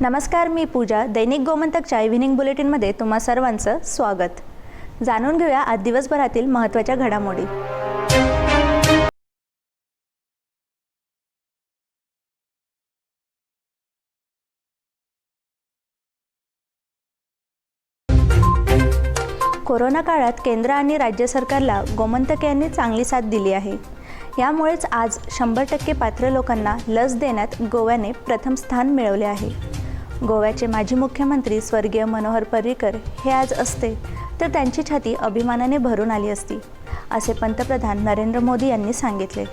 नमस्कार, मी पूजा. दैनिक गोमंतकच्या इव्हिनिंग बुलेटिनमध्ये तुम्हा सर्वांचं स्वागत. जाणून घेऊया आज दिवसभरातील महत्त्वाच्या घडामोडी. कोरोना काळात केंद्र आणि राज्य सरकारला गोमंतक यांनी चांगली साथ दिली आहे. यामुळेच आज 100% पात्र लोकांना लस देण्यात गोव्याने प्रथम स्थान मिळवले आहे. गोव्याचे माजी मुख्यमंत्री स्वर्गीय मनोहर पर्रीकर हे आज असते तर त्यांची छाती अभिमानाने भरून आली असती, असे पंतप्रधान नरेंद्र मोदी यांनी सांगितले.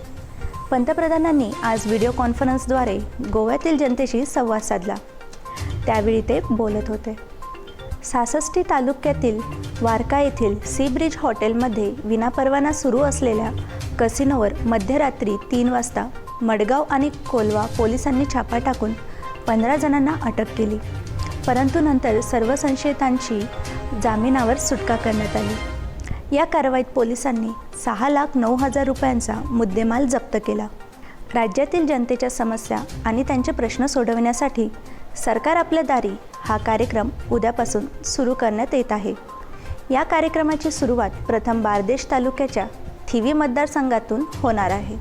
पंतप्रधानांनी आज व्हिडिओ कॉन्फरन्सद्वारे गोव्यातील जनतेशी संवाद साधला. त्यावेळी ते बोलत होते. सासष्टी तालुक्यातील वारका येथील सी ब्रिज हॉटेलमध्ये विनापरवाना सुरू असलेल्या कसिनोवर मध्यरात्री 3 वाजता मडगाव आणि कोलवा पोलिसांनी छापा टाकून 15 जणांना अटक केली, परंतु नंतर सर्व संशयितांची जामिनावर सुटका करण्यात आली. या कारवाईत पोलिसांनी 6,09,000 रुपयांचा मुद्देमाल जप्त केला. राज्यातील जनतेच्या समस्या आणि त्यांचे प्रश्न सोडवण्यासाठी सरकार आपल्या दारी हा कार्यक्रम उद्यापासून सुरू करण्यात येत आहे. या कार्यक्रमाची सुरुवात प्रथम बारदेश तालुक्याच्या थिवी मतदारसंघातून होणार आहे.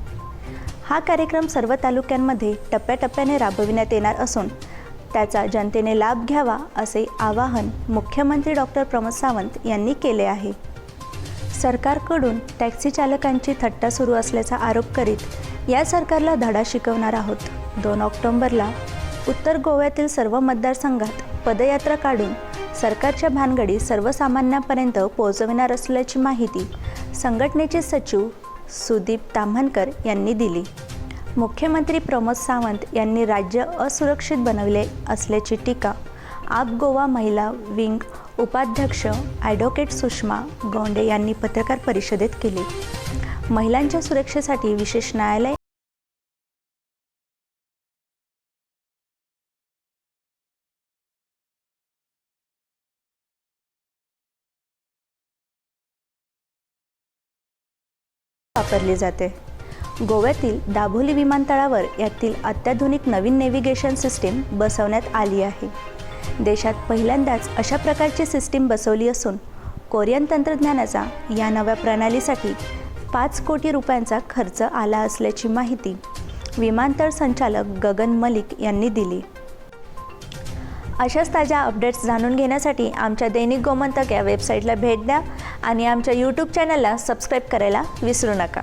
हा कार्यक्रम सर्व तालुक्यांमध्ये टप्प्याटप्प्याने राबविण्यात येणार असून त्याचा जनतेने लाभ घ्यावा असे आवाहन मुख्यमंत्री डॉक्टर प्रमोद सावंत यांनी केले आहे. सरकारकडून टॅक्सी चालकांची थट्टा सुरू असल्याचा आरोप करीत या सरकारला धडा शिकवणार आहोत. 2 ऑक्टोबरला उत्तर गोव्यातील सर्व मतदारसंघात पदयात्रा काढून सरकारच्या भानगडी सर्वसामान्यांपर्यंत पोहोचविणार असल्याची माहिती संघटनेचे सचिव सुदीप ताम्हनकर यांनी दिली. मुख्यमंत्री प्रमोद सावंत यांनी राज्य असुरक्षित बनवले असल्याची टीका आप गोवा महिला विंग उपाध्यक्ष ॲडव्होकेट सुषमा गोंडे यांनी पत्रकार परिषदेत केली. महिलांच्या सुरक्षेसाठी विशेष न्यायालय वापरली जाते. गोव्यातील दाभोली विमानतळावर यातील अत्याधुनिक नवीन नेव्हिगेशन सिस्टीम बसवण्यात आली आहे. देशात पहिल्यांदाच अशा प्रकारची सिस्टीम बसवली असून कोरियन तंत्रज्ञानाचा या नव्या प्रणालीसाठी 5 कोटी रुपयांचा खर्च आला असल्याची माहिती विमानतळ संचालक गगन मलिक यांनी दिली. अशाच ताज्या अपडेट्स जाणून घेण्यासाठी आमच्या दैनिक गोमंतक या वेबसाईटला भेट द्या आणि आमच्या यूट्यूब चॅनलला सबस्क्राईब करायला विसरू नका.